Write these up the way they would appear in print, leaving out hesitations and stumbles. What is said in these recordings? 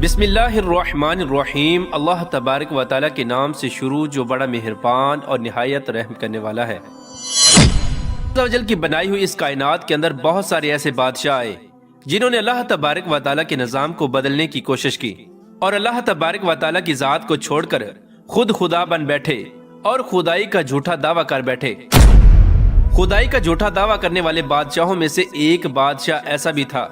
بسم اللہ الرحمن الرحیم۔ اللہ تبارک و تعالیٰ کے نام سے شروع جو بڑا مہربان اور نہایت رحم کرنے والا ہے۔ اللہ عز و جل کی بنائی ہوئی اس کائنات کے اندر بہت سارے ایسے بادشاہ آئے جنہوں نے اللہ تبارک و تعالیٰ کے نظام کو بدلنے کی کوشش کی اور اللہ تبارک و تعالیٰ کی ذات کو چھوڑ کر خود خدا بن بیٹھے اور خدائی کا جھوٹا دعویٰ کر بیٹھے۔ خدائی کا جھوٹا دعویٰ کرنے والے بادشاہوں میں سے ایک بادشاہ ایسا بھی تھا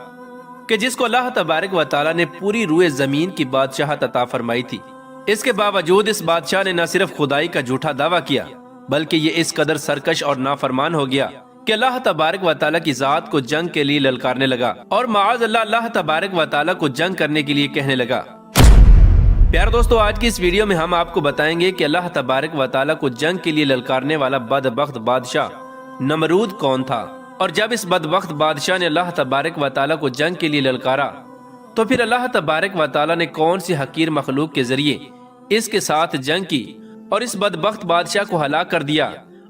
کہ جس کو اللہ تبارک و تعالیٰ نے پوری روئے زمین کی بادشاہت عطا فرمائی تھی۔ اس کے باوجود اس بادشاہ نے نہ صرف خدائی کا جھوٹا دعویٰ کیا بلکہ یہ اس قدر سرکش اور نافرمان ہو گیا کہ اللہ تبارک و تعالیٰ کی ذات کو جنگ کے لیے للکارنے لگا اور معاذ اللہ اللہ تبارک و تعالیٰ کو جنگ کرنے کے لیے کہنے لگا۔ پیارے دوستو، آج کی اس ویڈیو میں ہم آپ کو بتائیں گے کہ اللہ تبارک و تعالیٰ کو جنگ کے لیے للکارنے والا بدبخت بادشاہ نمرود کون تھا، اور جب اس بدبخت بادشاہ نے اللہ تبارک و تعالیٰ کو جنگ کے لیے للکارا تو پھر اللہ تبارک و تعالیٰ نے کون سی حقیر مخلوق کے ذریعے اس کے ساتھ جنگ کی اور اس بدبخت بادشاہ کو ہلاک کر دیا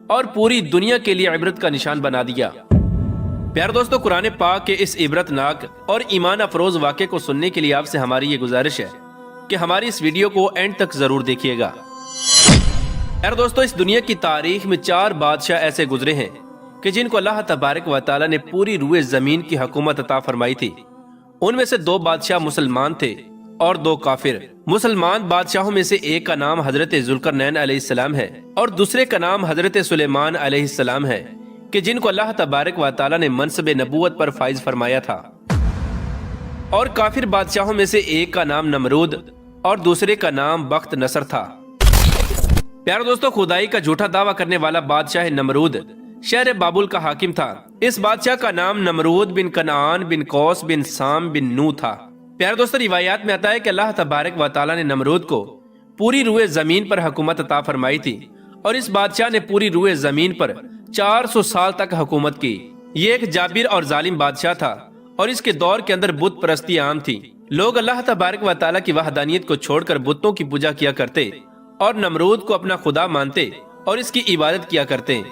اور پوری دنیا کے لیے عبرت کا نشان بنا دیا۔ پیارے دوستو، قرآن پاک کے اس عبرت ناک اور ایمان افروز واقعے کو سننے کے لیے آپ سے ہماری یہ گزارش ہے کہ ہماری اس ویڈیو کو اینڈ تک ضرور دیکھیے گا۔ پیارے دوستو، اس دنیا کی تاریخ میں 4 بادشاہ ایسے گزرے ہیں کہ جن کو اللہ تبارک و تعالیٰ نے پوری روئے زمین کی حکومت عطا فرمائی تھی۔ ان میں سے 2 بادشاہ مسلمان تھے اور 2 کافر۔ مسلمان بادشاہوں میں سے ایک کا نام حضرت ذوالقرنین علیہ السلام ہے اور دوسرے کا نام حضرت سلیمان علیہ السلام ہے کہ جن کو اللہ تبارک و تعالیٰ نے منصب نبوت پر فائز فرمایا تھا۔ اور کافر بادشاہوں میں سے ایک کا نام نمرود اور دوسرے کا نام بخت نصر تھا۔ پیارے دوستو، خدائی کا جھوٹا دعویٰ کرنے والا بادشاہ نمرود شہر بابل کا حاکم تھا۔ اس بادشاہ کا نام نمرود بن کنعان بن قوس بن سام بن نو تھا۔ پیارے دوستو، روایات میں آتا ہے کہ اللہ تبارک و تعالیٰ نے نمرود کو پوری روئے زمین پر حکومت عطا فرمائی تھی اور اس بادشاہ نے پوری روئے زمین پر 400 سال تک حکومت کی۔ یہ ایک جابر اور ظالم بادشاہ تھا اور اس کے دور کے اندر بت پرستی عام تھی۔ لوگ اللہ تبارک و تعالیٰ کی وحدانیت کو چھوڑ کر بتوں کی پوجا کیا کرتے اور نمرود کو اپنا خدا مانتے اور اس کی عبادت کیا کرتے۔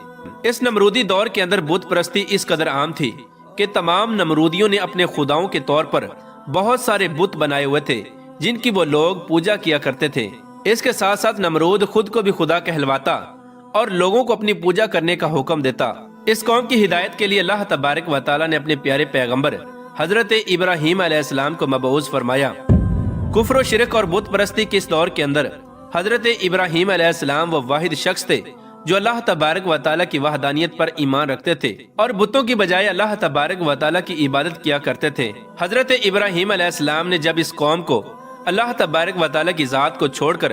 اس نمرودی دور کے اندر بت پرستی اس قدر عام تھی کہ تمام نمرودیوں نے اپنے خداؤں کے طور پر بہت سارے بت بنائے ہوئے تھے جن کی وہ لوگ پوجا کیا کرتے تھے۔ اس کے ساتھ ساتھ نمرود خود کو بھی خدا کہلواتا اور لوگوں کو اپنی پوجا کرنے کا حکم دیتا۔ اس قوم کی ہدایت کے لیے اللہ تبارک و تعالیٰ نے اپنے پیارے پیغمبر حضرت ابراہیم علیہ السلام کو مبعوث فرمایا۔ کفر و شرک اور بت پرستی کے اس دور کے اندر حضرت ابراہیم علیہ السلام وہ واحد شخص تھے جو اللہ تبارک و تعالیٰ کی وحدانیت پر ایمان رکھتے تھے اور بتوں کی بجائے اللہ تبارک و تعالیٰ کی عبادت کیا کرتے تھے۔ حضرت ابراہیم علیہ السلام نے جب اس قوم کو اللہ تبارک و تعالیٰ کی ذات کو چھوڑ کر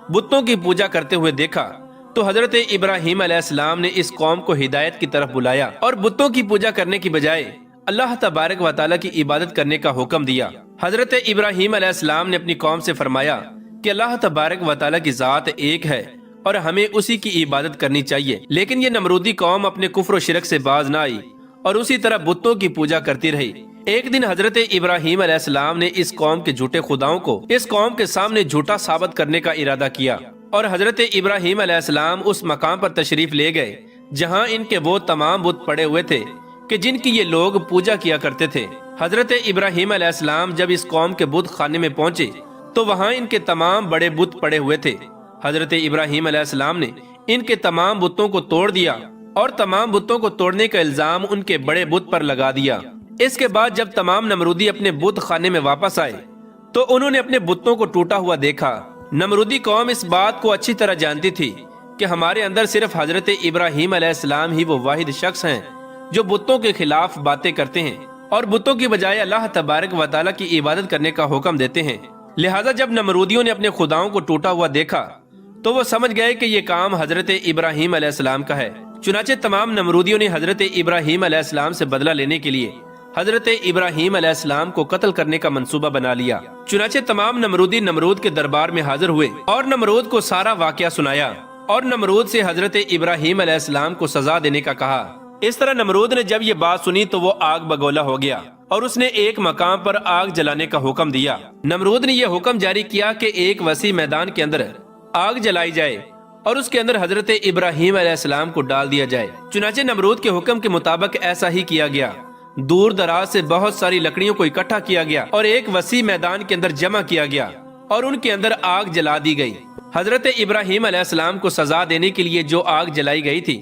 بتوں کی پوجا کرتے ہوئے دیکھا تو حضرت ابراہیم علیہ السلام نے اس قوم کو ہدایت کی طرف بلایا اور بتوں کی پوجا کرنے کی بجائے اللہ تبارک و تعالیٰ کی عبادت کرنے کا حکم دیا۔ حضرت ابراہیم علیہ السلام نے اپنی قوم سے فرمایا کہ اللہ تبارک و تعالیٰ کی ذات ایک ہے اور ہمیں اسی کی عبادت کرنی چاہیے، لیکن یہ نمرودی قوم اپنے کفر و شرک سے باز نہ آئی اور اسی طرح بتوں کی پوجا کرتی رہی۔ ایک دن حضرت ابراہیم علیہ السلام نے اس قوم کے جھوٹے خداؤں کو اس قوم کے سامنے جھوٹا ثابت کرنے کا ارادہ کیا اور حضرت ابراہیم علیہ السلام اس مقام پر تشریف لے گئے جہاں ان کے وہ تمام بت پڑے ہوئے تھے کہ جن کی یہ لوگ پوجا کیا کرتے تھے۔ حضرت ابراہیم علیہ السلام جب اس قوم کے بت خانے میں پہنچے تو وہاں ان کے تمام بڑے بت پڑے ہوئے تھے۔ حضرت ابراہیم علیہ السلام نے ان کے تمام بتوں کو توڑ دیا اور تمام بتوں کو توڑنے کا الزام ان کے بڑے بت پر لگا دیا۔ اس کے بعد جب تمام نمرودی اپنے بت خانے میں واپس آئے تو انہوں نے اپنے بتوں کو ٹوٹا ہوا دیکھا۔ نمرودی قوم اس بات کو اچھی طرح جانتی تھی کہ ہمارے اندر صرف حضرت ابراہیم علیہ السلام ہی وہ واحد شخص ہیں جو بتوں کے خلاف باتیں کرتے ہیں اور بتوں کی بجائے اللہ تبارک و تعالیٰ کی عبادت کرنے کا حکم دیتے ہیں۔ لہٰذا جب نمرودیوں نے اپنے خداؤں کو ٹوٹا ہوا دیکھا تو وہ سمجھ گئے کہ یہ کام حضرت ابراہیم علیہ السلام کا ہے۔ چنانچہ تمام نمرودیوں نے حضرت ابراہیم علیہ السلام سے بدلہ لینے کے لیے حضرت ابراہیم علیہ السلام کو قتل کرنے کا منصوبہ بنا لیا۔ چنانچہ تمام نمرودی نمرود کے دربار میں حاضر ہوئے اور نمرود کو سارا واقعہ سنایا اور نمرود سے حضرت ابراہیم علیہ السلام کو سزا دینے کا کہا۔ اس طرح نمرود نے جب یہ بات سنی تو وہ آگ بگولا ہو گیا اور اس نے ایک مقام پر آگ جلانے کا حکم دیا۔ نمرود نے یہ حکم جاری کیا کہ ایک وسیع میدان کے اندر آگ جلائی جائے اور اس کے اندر حضرت ابراہیم علیہ السلام کو ڈال دیا جائے۔ چنانچہ نمرود کے حکم کے مطابق ایسا ہی کیا گیا۔ دور دراز سے بہت ساری لکڑیوں کو اکٹھا کیا گیا اور ایک وسیع میدان کے اندر جمع کیا گیا اور ان کے اندر آگ جلا دی گئی۔ حضرت ابراہیم علیہ السلام کو سزا دینے کے لیے جو آگ جلائی گئی تھی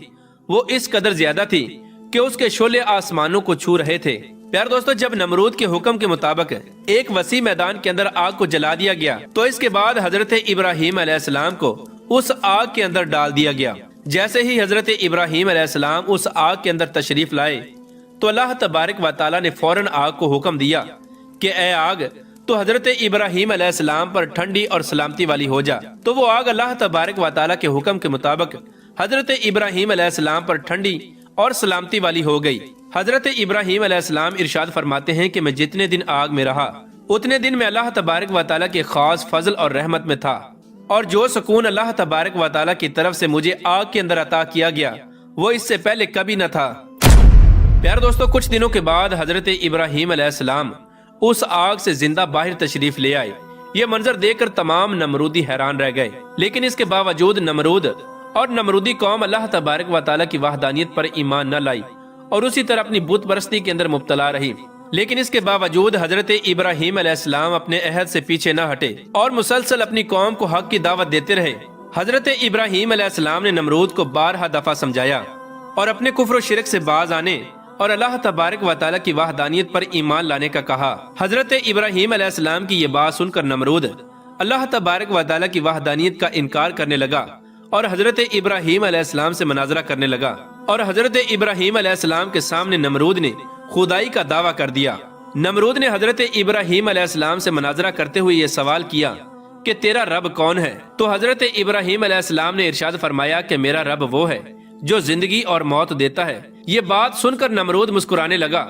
وہ اس قدر زیادہ تھی کہ اس کے شعلے آسمانوں کو چھو رہے تھے۔ پیار دوستو، جب نمرود کے حکم کے مطابق ایک وسیع میدان کے اندر آگ کو جلا دیا گیا تو اس کے بعد حضرت ابراہیم علیہ السلام کو اس آگ کے اندر ڈال دیا گیا۔ جیسے ہی حضرت ابراہیم علیہ السلام اس آگ کے اندر تشریف لائے تو اللہ تبارک و تعالیٰ نے فوراً آگ کو حکم دیا کہ اے آگ تو حضرت ابراہیم علیہ السلام پر ٹھنڈی اور سلامتی والی ہو جا۔ تو وہ آگ اللہ تبارک و تعالیٰ کے حکم کے مطابق حضرت ابراہیم علیہ السلام پر ٹھنڈی اور سلامتی والی ہو گئی۔ حضرت ابراہیم علیہ السلام ارشاد فرماتے ہیں کہ میں جتنے دن آگ میں رہا اتنے دن میں اللہ تبارک و تعالیٰ کے خاص فضل اور رحمت میں تھا، اور جو سکون اللہ تبارک و تعالیٰ کی طرف سے مجھے آگ کے اندر عطا کیا گیا وہ اس سے پہلے کبھی نہ تھا۔ پیار دوستو، کچھ دنوں کے بعد حضرت ابراہیم علیہ السلام اس آگ سے زندہ باہر تشریف لے آئے۔ یہ منظر دیکھ کر تمام نمرودی حیران رہ گئے، لیکن اس کے باوجود نمرود اور نمرودی قوم اللہ تبارک و تعالیٰ کی وحدانیت پر ایمان نہ لائی اور اسی طرح اپنی بت پرستی کے اندر مبتلا رہی۔ لیکن اس کے باوجود حضرت ابراہیم علیہ السلام اپنے عہد سے پیچھے نہ ہٹے اور مسلسل اپنی قوم کو حق کی دعوت دیتے رہے۔ حضرت ابراہیم علیہ السلام نے نمرود کو بارہا دفعہ سمجھایا اور اپنے کفر و شرک سے باز آنے اور اللہ تبارک و تعالیٰ کی وحدانیت پر ایمان لانے کا کہا۔ حضرت ابراہیم علیہ السلام کی یہ بات سن کر نمرود اللہ تبارک و تعالیٰ کی وحدانیت کا انکار کرنے لگا اور حضرت ابراہیم علیہ السلام سے مناظرہ کرنے لگا، اور حضرت ابراہیم علیہ السلام کے سامنے نمرود نے خدائی کا دعویٰ کر دیا۔ نمرود نے حضرت ابراہیم علیہ السلام سے مناظرہ کرتے ہوئے یہ سوال کیا کہ تیرا رب کون ہے؟ تو حضرت ابراہیم علیہ السلام نے ارشاد فرمایا کہ میرا رب وہ ہے جو زندگی اور موت دیتا ہے۔ یہ بات سن کر نمرود مسکرانے لگا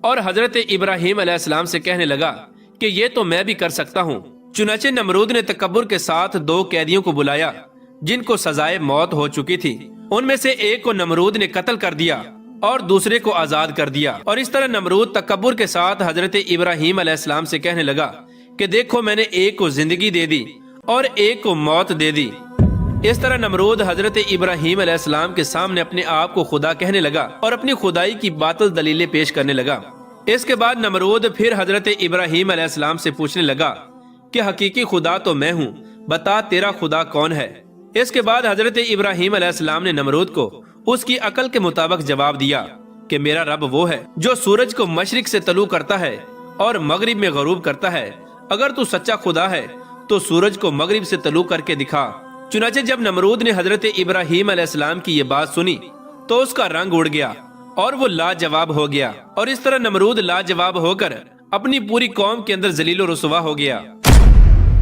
اور حضرت ابراہیم علیہ السلام سے کہنے لگا کہ یہ تو میں بھی کر سکتا ہوں۔ چنانچہ نمرود نے تکبر کے ساتھ 2 قیدیوں کو بلایا جن کو سزائے موت ہو چکی تھی۔ ان میں سے ایک کو نمرود نے قتل کر دیا اور دوسرے کو آزاد کر دیا، اور اس طرح نمرود تکبر کے ساتھ حضرت ابراہیم علیہ السلام سے کہنے لگا کہ دیکھو میں نے ایک کو زندگی دے دی اور ایک کو موت دے دی۔ اس طرح نمرود حضرت ابراہیم علیہ السلام کے سامنے اپنے آپ کو خدا کہنے لگا اور اپنی خدائی کی باطل دلیلیں پیش کرنے لگا۔ اس کے بعد نمرود پھر حضرت ابراہیم علیہ السلام سے پوچھنے لگا کہ حقیقی خدا تو میں ہوں، بتا تیرا خدا کون ہے؟ اس کے بعد حضرت ابراہیم علیہ السلام نے نمرود کو اس کی عقل کے مطابق جواب دیا کہ میرا رب وہ ہے جو سورج کو مشرق سے طلوع کرتا ہے اور مغرب میں غروب کرتا ہے۔ اگر تو سچا خدا ہے تو سورج کو مغرب سے طلوع کر کے دکھا۔ چنانچہ جب نمرود نے حضرت ابراہیم علیہ السلام کی یہ بات سنی تو اس کا رنگ اڑ گیا اور وہ لاجواب ہو گیا، اور اس طرح نمرود لاجواب ہو کر اپنی پوری قوم کے اندر ذلیل و رسوا ہو گیا۔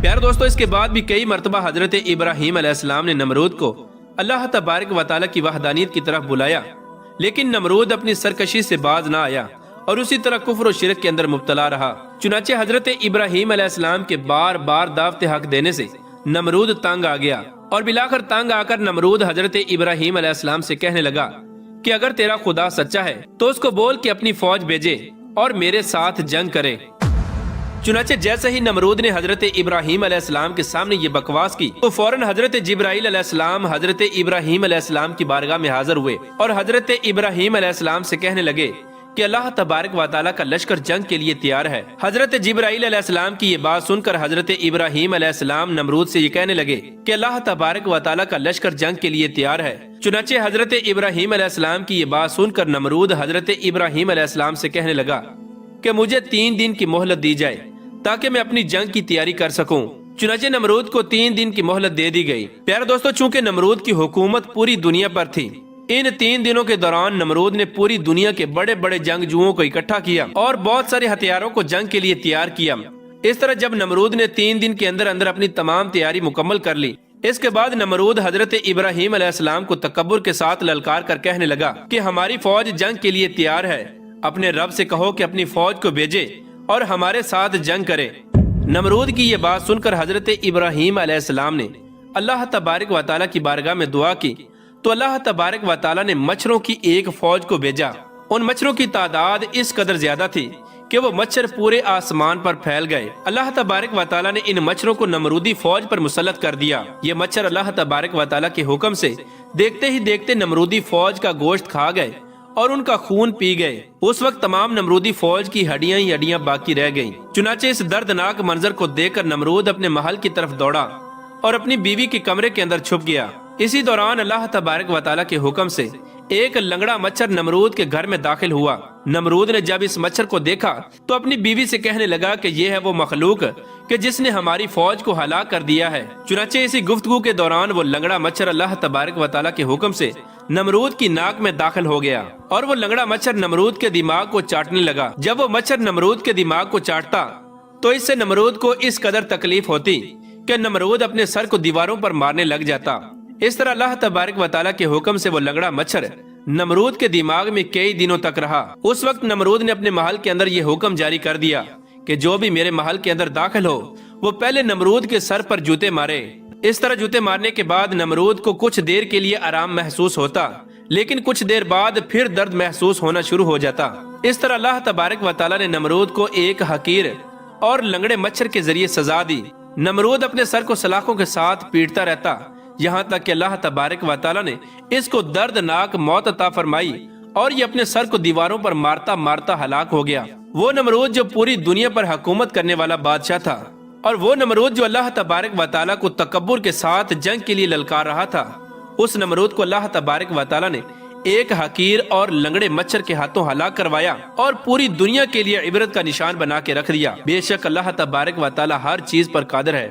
پیارے دوستو، اس کے بعد بھی کئی مرتبہ حضرت ابراہیم علیہ السلام نے نمرود کو اللہ تبارک و تعالیٰ کی وحدانیت کی طرف بلایا، لیکن نمرود اپنی سرکشی سے باز نہ آیا اور اسی طرح کفر و شرک کے اندر مبتلا رہا۔ چنانچہ حضرت ابراہیم علیہ السلام کے بار بار دعوت حق دینے سے نمرود تنگ آ گیا، اور بلاخر تنگ آ کر نمرود حضرت ابراہیم علیہ السلام سے کہنے لگا کہ اگر تیرا خدا سچا ہے تو اس کو بول کہ اپنی فوج بھیجے اور میرے ساتھ جنگ کرے۔ چنانچہ جیسے ہی نمرود نے حضرت ابراہیم علیہ السلام کے سامنے یہ بکواس کی تو فوراً حضرت جبرائیل علیہ السلام حضرت ابراہیم علیہ السلام کی بارگاہ میں حاضر ہوئے اور حضرت ابراہیم علیہ السلام سے کہنے لگے کہ اللہ تبارک و تعالیٰ کا لشکر جنگ کے لیے تیار ہے۔ حضرت جبرائیل علیہ السلام کی یہ بات سن کر حضرت ابراہیم علیہ السلام نمرود سے یہ کہنے لگے کہ اللہ تبارک و تعالیٰ کا لشکر جنگ کے لیے تیار ہے۔ چنانچہ حضرت ابراہیم علیہ السلام کی یہ بات سن کر نمرود حضرت ابراہیم علیہ السلام سے کہنے لگا کہ مجھے 3 دن کی مہلت دی جائے تاکہ میں اپنی جنگ کی تیاری کر سکوں۔ چنانچہ نمرود کو 3 دن کی مہلت دے دی گئی۔ پیارے دوستو، چونکہ نمرود کی حکومت پوری دنیا پر تھی، ان 3 دنوں کے دوران نمرود نے پوری دنیا کے بڑے بڑے جنگجوؤں کو اکٹھا کیا اور بہت سارے ہتھیاروں کو جنگ کے لیے تیار کیا۔ اس طرح جب نمرود نے 3 دن کے اندر اندر اپنی تمام تیاری مکمل کر لی، اس کے بعد نمرود حضرت ابراہیم علیہ السلام کو تکبر کے ساتھ للکار کر کہنے لگا کہ ہماری فوج جنگ کے لیے تیار ہے، اپنے رب سے کہو کہ اپنی فوج کو بھیجے اور ہمارے ساتھ جنگ کرے۔ نمرود کی یہ بات سن کر حضرت ابراہیم علیہ السلام نے اللہ تبارک و تعالیٰ کی بارگاہ میں دعا کی تو اللہ تبارک و تعالیٰ نے مچھروں کی ایک فوج کو بھیجا۔ ان مچھروں کی تعداد اس قدر زیادہ تھی کہ وہ مچھر پورے آسمان پر پھیل گئے۔ اللہ تبارک و تعالیٰ نے ان مچھروں کو نمرودی فوج پر مسلط کر دیا۔ یہ مچھر اللہ تبارک و تعالیٰ کے حکم سے دیکھتے ہی دیکھتے نمرودی فوج کا گوشت کھا گئے اور ان کا خون پی گئے۔ اس وقت تمام نمرودی فوج کی ہڈیاں ہی ہڈیاں باقی رہ گئیں۔ چنانچہ اس دردناک منظر کو دیکھ کر نمرود اپنے محل کی طرف دوڑا اور اپنی بیوی کے کمرے کے اندر چھپ گیا۔ اسی دوران اللہ تبارک و تعالیٰ کے حکم سے ایک لنگڑا مچھر نمرود کے گھر میں داخل ہوا۔ نمرود نے جب اس مچھر کو دیکھا تو اپنی بیوی سے کہنے لگا کہ یہ ہے وہ مخلوق کہ جس نے ہماری فوج کو ہلاک کر دیا ہے۔ چنانچہ اسی گفتگو کے دوران وہ لنگڑا مچھر اللہ تبارک و تعالیٰ کے حکم سے نمرود کی ناک میں داخل ہو گیا اور وہ لنگڑا مچھر نمرود کے دماغ کو چاٹنے لگا۔ جب وہ مچھر نمرود کے دماغ کو چاٹتا تو اس سے نمرود کو اس قدر تکلیف ہوتی کہ نمرود اپنے سر کو دیواروں پر مارنے لگ جاتا۔ اس طرح اللہ تبارک و تعالیٰ کے حکم سے وہ لنگڑا مچھر نمرود کے دماغ میں کئی دنوں تک رہا۔ اس وقت نمرود نے اپنے محل کے اندر یہ حکم جاری کر دیا کہ جو بھی میرے محل کے اندر داخل ہو وہ پہلے نمرود کے سر پر جوتے مارے۔ اس طرح جوتے مارنے کے بعد نمرود کو کچھ دیر کے لیے آرام محسوس ہوتا، لیکن کچھ دیر بعد پھر درد محسوس ہونا شروع ہو جاتا۔ اس طرح اللہ تبارک و تعالیٰ نے نمرود کو ایک حقیر اور لنگڑے مچھر کے ذریعے سزا دی۔ نمرود اپنے سر کو سلاخوں کے ساتھ پیٹتا رہتا، یہاں تک کہ اللہ تبارک و تعالیٰ نے اس کو دردناک موت عطا فرمائی اور یہ اپنے سر کو دیواروں پر مارتا مارتا ہلاک ہو گیا۔ وہ نمرود جو پوری دنیا پر حکومت کرنے والا بادشاہ تھا، اور وہ نمرود جو اللہ تبارک و تعالیٰ کو تکبر کے ساتھ جنگ کے لیے للکار رہا تھا، اس نمرود کو اللہ تبارک و تعالیٰ نے ایک حقیر اور لنگڑے مچھر کے ہاتھوں ہلاک کروایا اور پوری دنیا کے لیے عبرت کا نشان بنا کے رکھ دیا۔ بے شک اللہ تبارک و تعالیٰ ہر چیز پر قادر ہے۔